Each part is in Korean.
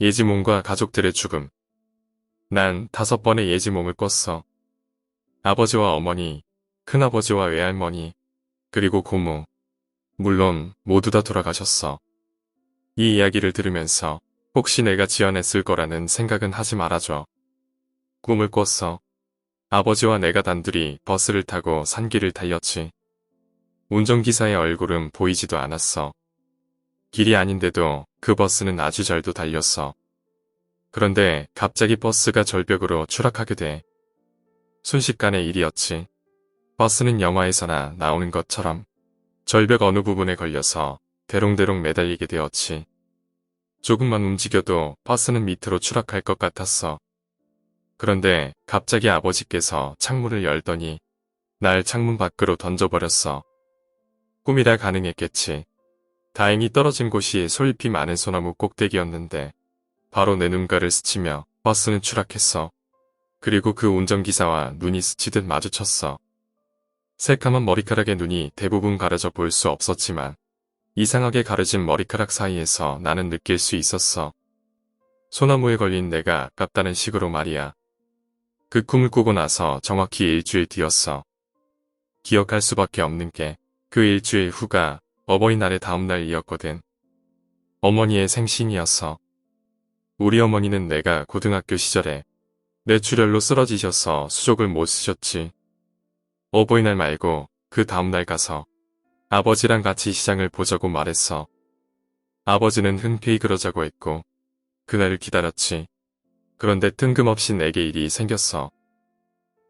예지몽과 가족들의 죽음. 난 5번의 예지몽을 꿨어. 아버지와 어머니, 큰아버지와 외할머니, 그리고 고모. 물론 모두 다 돌아가셨어. 이 이야기를 들으면서 혹시 내가 지어냈을 거라는 생각은 하지 말아줘. 꿈을 꿨어. 아버지와 내가 단둘이 버스를 타고 산길을 달렸지. 운전기사의 얼굴은 보이지도 않았어. 길이 아닌데도 그 버스는 아주 잘도 달렸어. 그런데 갑자기 버스가 절벽으로 추락하게 돼. 순식간의 일이었지. 버스는 영화에서나 나오는 것처럼 절벽 어느 부분에 걸려서 대롱대롱 매달리게 되었지. 조금만 움직여도 버스는 밑으로 추락할 것 같았어. 그런데 갑자기 아버지께서 창문을 열더니 날 창문 밖으로 던져버렸어. 꿈이라 가능했겠지. 다행히 떨어진 곳이 솔잎이 많은 소나무 꼭대기였는데 바로 내 눈가를 스치며 버스는 추락했어. 그리고 그 운전기사와 눈이 스치듯 마주쳤어. 새까만 머리카락에 눈이 대부분 가려져 볼 수 없었지만 이상하게 가려진 머리카락 사이에서 나는 느낄 수 있었어. 소나무에 걸린 내가 아깝다는 식으로 말이야. 그 꿈을 꾸고 나서 정확히 일주일 뒤였어. 기억할 수밖에 없는 게 그 일주일 후가 어버이날의 다음날이었거든. 어머니의 생신이었어. 우리 어머니는 내가 고등학교 시절에 뇌출혈로 쓰러지셔서 수족을 못 쓰셨지. 어버이날 말고 그 다음날 가서 아버지랑 같이 시장을 보자고 말했어. 아버지는 흔쾌히 그러자고 했고 그날을 기다렸지. 그런데 뜬금없이 내게 일이 생겼어.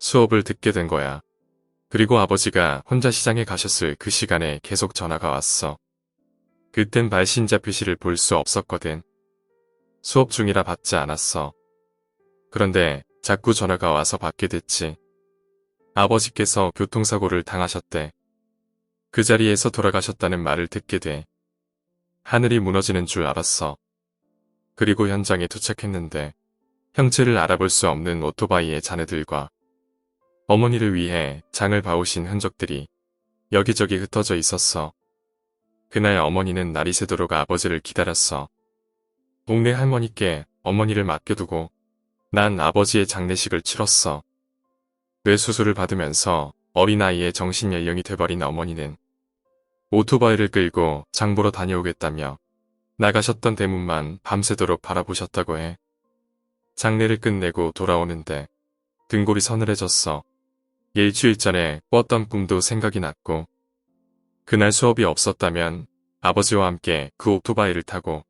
수업을 듣게 된 거야. 그리고 아버지가 혼자 시장에 가셨을 그 시간에 계속 전화가 왔어. 그땐 발신자 표시를 볼 수 없었거든. 수업 중이라 받지 않았어. 그런데 자꾸 전화가 와서 받게 됐지. 아버지께서 교통사고를 당하셨대. 그 자리에서 돌아가셨다는 말을 듣게 돼. 하늘이 무너지는 줄 알았어. 그리고 현장에 도착했는데 형체를 알아볼 수 없는 오토바이의 잔해들과 어머니를 위해 장을 봐오신 흔적들이 여기저기 흩어져 있었어. 그날 어머니는 날이 새도록 아버지를 기다렸어. 동네 할머니께 어머니를 맡겨두고 난 아버지의 장례식을 치렀어. 뇌수술을 받으면서 어린아이의 정신연령이 돼버린 어머니는 오토바이를 끌고 장 보러 다녀오겠다며 나가셨던 대문만 밤새도록 바라보셨다고 해. 장례를 끝내고 돌아오는데 등골이 서늘해졌어. 일주일 전에 꿨던 꿈도 생각이 났고 그날 수업이 없었다면 아버지와 함께 그 오토바이를 타고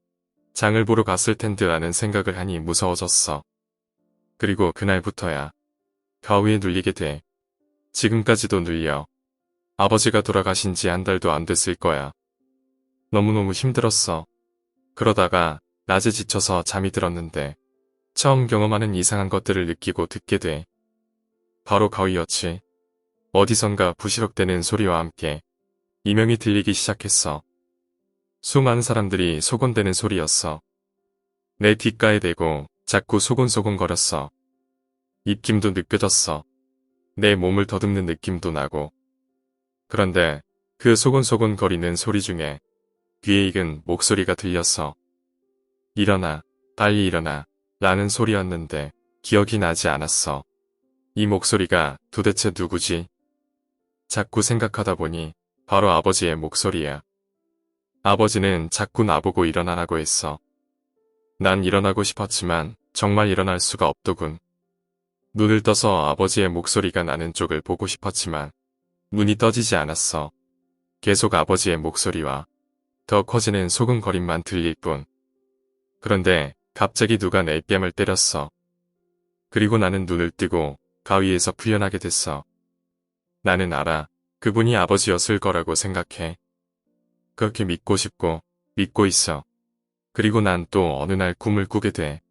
장을 보러 갔을 텐데 라는 생각을 하니 무서워졌어. 그리고 그날부터야 가위에 눌리게 돼. 지금까지도 눌려. 아버지가 돌아가신 지 한 달도 안 됐을 거야. 너무너무 힘들었어. 그러다가 낮에 지쳐서 잠이 들었는데 처음 경험하는 이상한 것들을 느끼고 듣게 돼. 바로 가위였지. 어디선가 부시럭대는 소리와 함께 이명이 들리기 시작했어. 수많은 사람들이 소곤대는 소리였어. 내 뒷가에 대고 자꾸 소곤소곤 거렸어. 입김도 느껴졌어. 내 몸을 더듬는 느낌도 나고. 그런데 그 소곤소곤 거리는 소리 중에 귀에 익은 목소리가 들렸어. 일어나, 빨리 일어나 라는 소리였는데 기억이 나지 않았어. 이 목소리가 도대체 누구지? 자꾸 생각하다 보니 바로 아버지의 목소리야. 아버지는 자꾸 나보고 일어나라고 했어. 난 일어나고 싶었지만 정말 일어날 수가 없더군. 눈을 떠서 아버지의 목소리가 나는 쪽을 보고 싶었지만 눈이 떠지지 않았어. 계속 아버지의 목소리와 더 커지는 소근거림만 들릴 뿐. 그런데 갑자기 누가 내 뺨을 때렸어. 그리고 나는 눈을 뜨고 가위에서 풀려나게 됐어. 나는 알아. 그분이 아버지였을 거라고 생각해. 그렇게 믿고 싶고 믿고 있어. 그리고 난 또 어느 날 꿈을 꾸게 돼.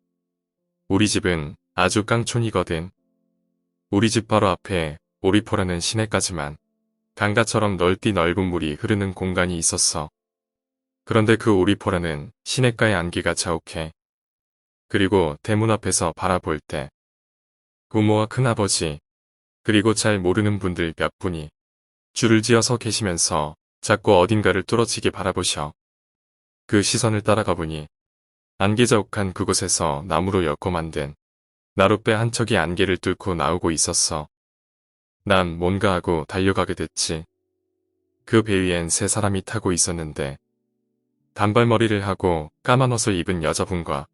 우리 집은 아주 깡촌이거든. 우리 집 바로 앞에 오리포라는 시내까지만 강가처럼 넓은 물이 흐르는 공간이 있었어. 그런데 그 오리포라는 시내가의 안개가 자욱해. 그리고 대문 앞에서 바라볼 때 부모와 큰아버지 그리고 잘 모르는 분들 몇 분이 줄을 지어 서 계시면서 자꾸 어딘가를 뚫어지게 바라보셔. 그 시선을 따라가 보니 안개자욱한 그곳에서 나무로 엮어 만든 나룻배 한 척이 안개를 뚫고 나오고 있었어. 난 뭔가 하고 달려가게 됐지. 그 배 위엔 세 사람이 타고 있었는데 단발머리를 하고 까만 옷을 입은 여자분과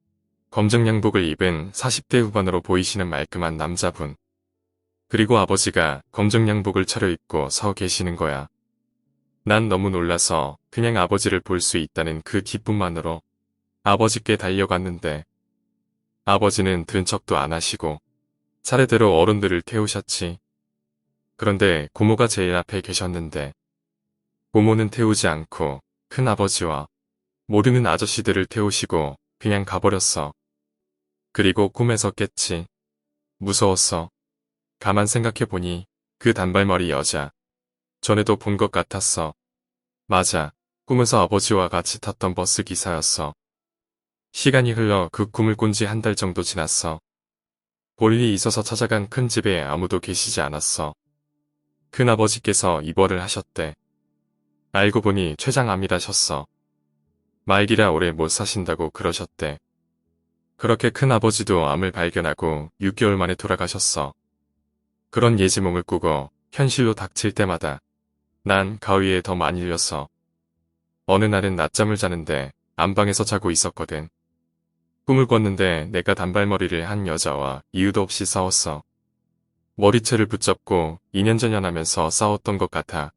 검정 양복을 입은 40대 후반으로 보이시는 말끔한 남자분. 그리고 아버지가 검정 양복을 차려입고 서 계시는 거야. 난 너무 놀라서 그냥 아버지를 볼 수 있다는 그 기쁨만으로 아버지께 달려갔는데 아버지는 들은 척도 안 하시고 차례대로 어른들을 태우셨지. 그런데 고모가 제일 앞에 계셨는데 고모는 태우지 않고 큰아버지와 모르는 아저씨들을 태우시고 그냥 가버렸어. 그리고 꿈에서 깼지. 무서웠어. 가만 생각해보니 그 단발머리 여자 전에도 본 것 같았어. 맞아. 꿈에서 아버지와 같이 탔던 버스 기사였어. 시간이 흘러 그 꿈을 꾼 지 한 달 정도 지났어. 볼 일이 있어서 찾아간 큰 집에 아무도 계시지 않았어. 큰아버지께서 입원을 하셨대. 알고 보니 췌장암이라셨어. 말기라 오래 못 사신다고 그러셨대. 그렇게 큰아버지도 암을 발견하고 6개월 만에 돌아가셨어. 그런 예지몽을 꾸고 현실로 닥칠 때마다 난 가위에 더 많이 눌렸어. 어느 날은 낮잠을 자는데 안방에서 자고 있었거든. 꿈을 꿨는데 내가 단발머리를 한 여자와 이유도 없이 싸웠어. 머리채를 붙잡고 이년저년하면서 싸웠던 것 같아.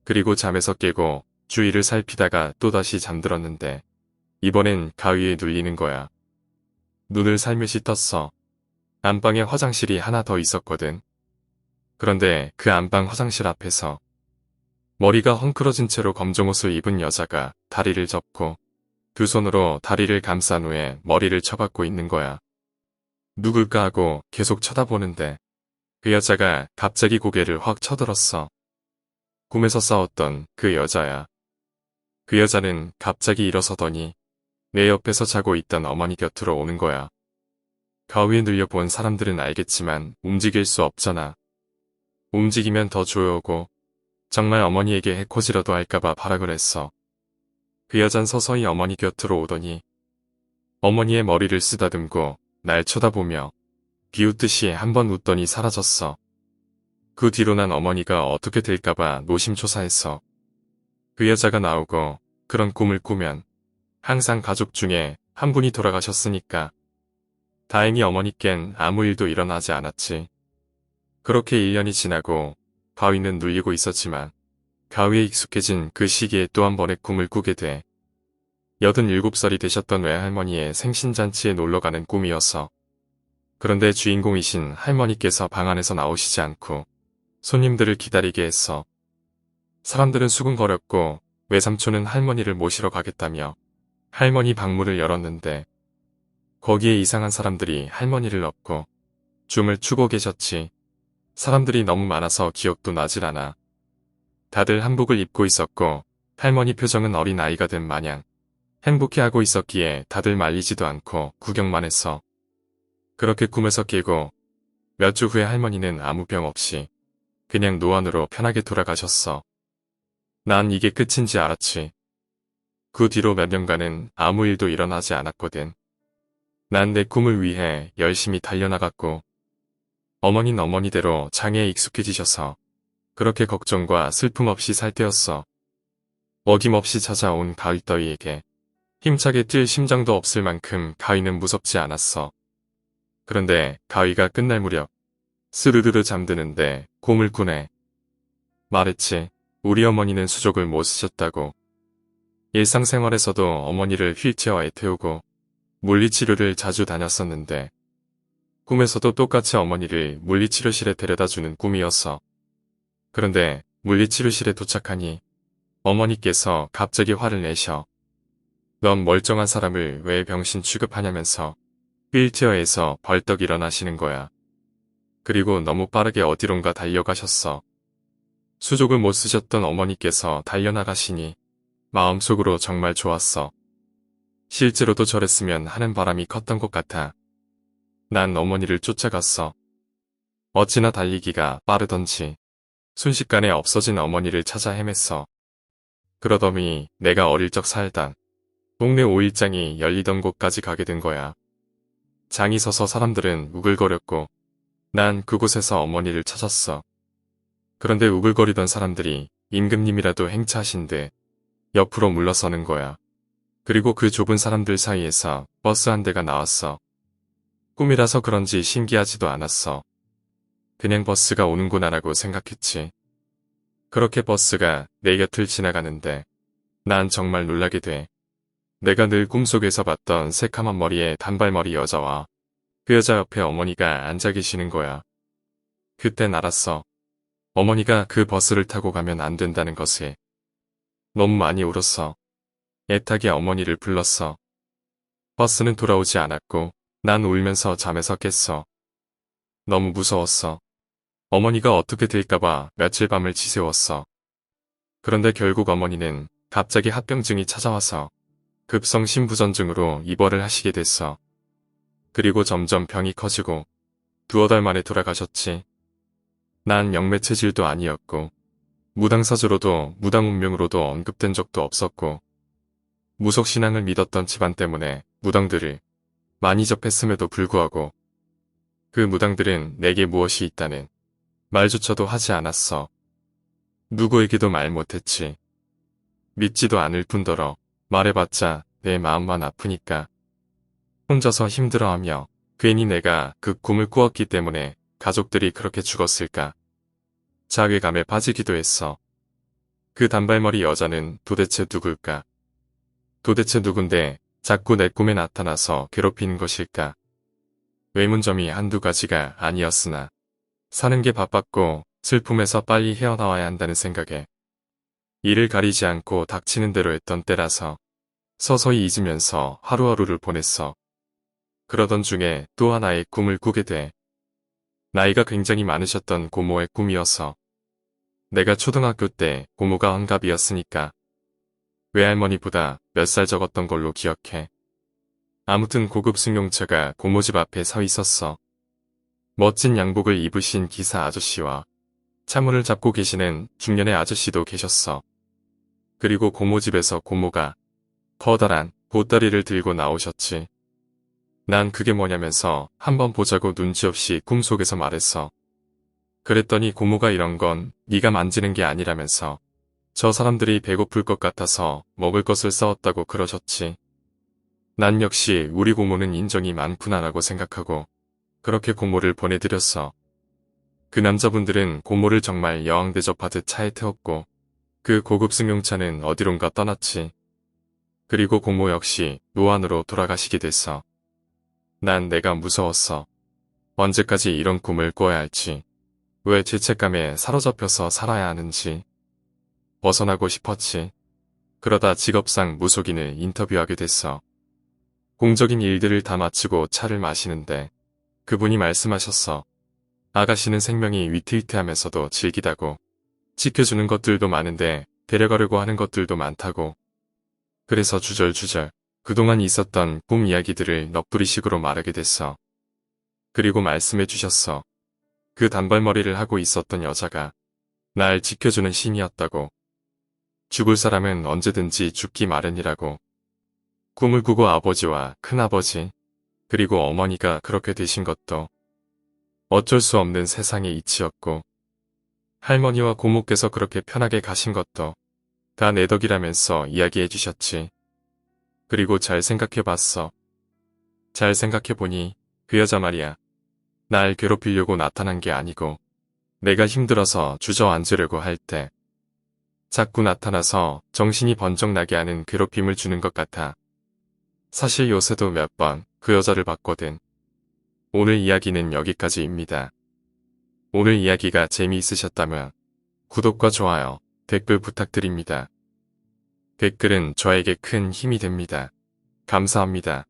그리고 잠에서 깨고 주위를 살피다가 또다시 잠들었는데 이번엔 가위에 눌리는 거야. 눈을 살며시 떴어. 안방에 화장실이 하나 더 있었거든. 그런데 그 안방 화장실 앞에서 머리가 헝클어진 채로 검정 옷을 입은 여자가 다리를 접고 두 손으로 다리를 감싼 후에 머리를 쳐박고 있는 거야. 누굴까 하고 계속 쳐다보는데 그 여자가 갑자기 고개를 확 쳐들었어. 꿈에서 싸웠던 그 여자야. 그 여자는 갑자기 일어서더니 내 옆에서 자고 있던 어머니 곁으로 오는 거야. 가위에 눌려본 사람들은 알겠지만 움직일 수 없잖아. 움직이면 더 조여오고 정말 어머니에게 해코지라도 할까봐 발악을 했어. 그 여잔 서서히 어머니 곁으로 오더니 어머니의 머리를 쓰다듬고 날 쳐다보며 비웃듯이 한번 웃더니 사라졌어. 그 뒤로 난 어머니가 어떻게 될까봐 노심초사했어. 그 여자가 나오고 그런 꿈을 꾸면 항상 가족 중에 한 분이 돌아가셨으니까 다행히 어머니껜 아무 일도 일어나지 않았지. 그렇게 1년이 지나고 가위는 눌리고 있었지만 가위에 익숙해진 그 시기에 또 한 번의 꿈을 꾸게 돼. 87살이 되셨던 외할머니의 생신잔치에 놀러가는 꿈이었어. 그런데 주인공이신 할머니께서 방 안에서 나오시지 않고 손님들을 기다리게 했어. 사람들은 수근거렸고 외삼촌은 할머니를 모시러 가겠다며 할머니 방문을 열었는데 거기에 이상한 사람들이 할머니를 업고 춤을 추고 계셨지. 사람들이 너무 많아서 기억도 나질 않아. 다들 한복을 입고 있었고 할머니 표정은 어린 아이가 된 마냥 행복해하고 있었기에 다들 말리지도 않고 구경만 했어. 그렇게 꿈에서 깨고 몇 주 후에 할머니는 아무 병 없이 그냥 노안으로 편하게 돌아가셨어. 난 이게 끝인지 알았지. 그 뒤로 몇 년간은 아무 일도 일어나지 않았거든. 난 내 꿈을 위해 열심히 달려나갔고 어머니는 어머니대로 장애에 익숙해지셔서 그렇게 걱정과 슬픔 없이 살 때였어. 어김없이 찾아온 가위 따위에게 힘차게 뛸 심장도 없을 만큼 가위는 무섭지 않았어. 그런데 가위가 끝날 무렵 스르르르 잠드는데 꿈을 꾸네. 말했지. 우리 어머니는 수족을 못 쓰셨다고. 일상생활에서도 어머니를 휠체어에 태우고 물리치료를 자주 다녔었는데 꿈에서도 똑같이 어머니를 물리치료실에 데려다주는 꿈이었어. 그런데 물리치료실에 도착하니 어머니께서 갑자기 화를 내셔. 넌 멀쩡한 사람을 왜 병신 취급하냐면서 휠체어에서 벌떡 일어나시는 거야. 그리고 너무 빠르게 어디론가 달려가셨어. 수족을 못 쓰셨던 어머니께서 달려나가시니 마음속으로 정말 좋았어. 실제로도 저랬으면 하는 바람이 컸던 것 같아. 난 어머니를 쫓아갔어. 어찌나 달리기가 빠르던지 순식간에 없어진 어머니를 찾아 헤맸어. 그러더니 내가 어릴 적 살던 동네 5일장이 열리던 곳까지 가게 된 거야. 장이 서서 사람들은 우글거렸고 난 그곳에서 어머니를 찾았어. 그런데 우글거리던 사람들이 임금님이라도 행차하신 듯 옆으로 물러서는 거야. 그리고 그 좁은 사람들 사이에서 버스 한 대가 나왔어. 꿈이라서 그런지 신기하지도 않았어. 그냥 버스가 오는구나라고 생각했지. 그렇게 버스가 내 곁을 지나가는데 난 정말 놀라게 돼. 내가 늘 꿈속에서 봤던 새카만 머리의 단발머리 여자와 그 여자 옆에 어머니가 앉아 계시는 거야. 그땐 알았어. 어머니가 그 버스를 타고 가면 안 된다는 것을. 너무 많이 울었어. 애타게 어머니를 불렀어. 버스는 돌아오지 않았고 난 울면서 잠에서 깼어. 너무 무서웠어. 어머니가 어떻게 될까봐 며칠 밤을 지새웠어. 그런데 결국 어머니는 갑자기 합병증이 찾아와서 급성 심부전증으로 입원을 하시게 됐어. 그리고 점점 병이 커지고 두어 달 만에 돌아가셨지. 난 영매 체질도 아니었고 무당사주로도 무당운명으로도 언급된 적도 없었고 무속신앙을 믿었던 집안 때문에 무당들을 많이 접했음에도 불구하고 그 무당들은 내게 무엇이 있다는 말조차도 하지 않았어. 누구에게도 말 못했지. 믿지도 않을 뿐더러 말해봤자 내 마음만 아프니까. 혼자서 힘들어하며 괜히 내가 그 꿈을 꾸었기 때문에 가족들이 그렇게 죽었을까. 자괴감에 빠지기도 했어. 그 단발머리 여자는 도대체 누굴까? 도대체 누군데 자꾸 내 꿈에 나타나서 괴롭히는 것일까? 의문점이 한두 가지가 아니었으나 사는 게 바빴고 슬픔에서 빨리 헤어나와야 한다는 생각에 이를 가리지 않고 닥치는 대로 했던 때라서 서서히 잊으면서 하루하루를 보냈어. 그러던 중에 또 하나의 꿈을 꾸게 돼. 나이가 굉장히 많으셨던 고모의 꿈이어서 내가 초등학교 때 고모가 환갑이었으니까 외할머니보다 몇 살 적었던 걸로 기억해. 아무튼 고급 승용차가 고모 집 앞에 서 있었어. 멋진 양복을 입으신 기사 아저씨와 차문을 잡고 계시는 중년의 아저씨도 계셨어. 그리고 고모 집에서 고모가 커다란 보따리를 들고 나오셨지. 난 그게 뭐냐면서 한번 보자고 눈치 없이 꿈속에서 말했어. 그랬더니 고모가 이런 건 네가 만지는 게 아니라면서 저 사람들이 배고플 것 같아서 먹을 것을 싸웠다고 그러셨지. 난 역시 우리 고모는 인정이 많구나라고 생각하고 그렇게 고모를 보내드렸어. 그 남자분들은 고모를 정말 여왕 대접하듯 차에 태웠고 그 고급 승용차는 어디론가 떠났지. 그리고 고모 역시 노안으로 돌아가시게 됐어. 난 내가 무서웠어. 언제까지 이런 꿈을 꿔야 할지. 왜 죄책감에 사로잡혀서 살아야 하는지. 벗어나고 싶었지. 그러다 직업상 무속인을 인터뷰하게 됐어. 공적인 일들을 다 마치고 차를 마시는데 그분이 말씀하셨어. 아가씨는 생명이 위태위태하면서도 즐기다고. 지켜주는 것들도 많은데 데려가려고 하는 것들도 많다고. 그래서 주절주절 그동안 있었던 꿈 이야기들을 넋두리식으로 말하게 됐어. 그리고 말씀해 주셨어. 그 단발머리를 하고 있었던 여자가 날 지켜주는 신이었다고. 죽을 사람은 언제든지 죽기 마련이라고. 꿈을 꾸고 아버지와 큰아버지 그리고 어머니가 그렇게 되신 것도 어쩔 수 없는 세상의 이치였고 할머니와 고모께서 그렇게 편하게 가신 것도 다 내 덕이라면서 이야기해 주셨지. 그리고 잘 생각해봤어. 잘 생각해보니 그 여자 말이야. 날 괴롭히려고 나타난 게 아니고 내가 힘들어서 주저앉으려고 할 때 자꾸 나타나서 정신이 번쩍 나게 하는 괴롭힘을 주는 것 같아. 사실 요새도 몇 번 그 여자를 봤거든. 오늘 이야기는 여기까지입니다. 오늘 이야기가 재미있으셨다면 구독과 좋아요, 댓글 부탁드립니다. 댓글은 저에게 큰 힘이 됩니다. 감사합니다.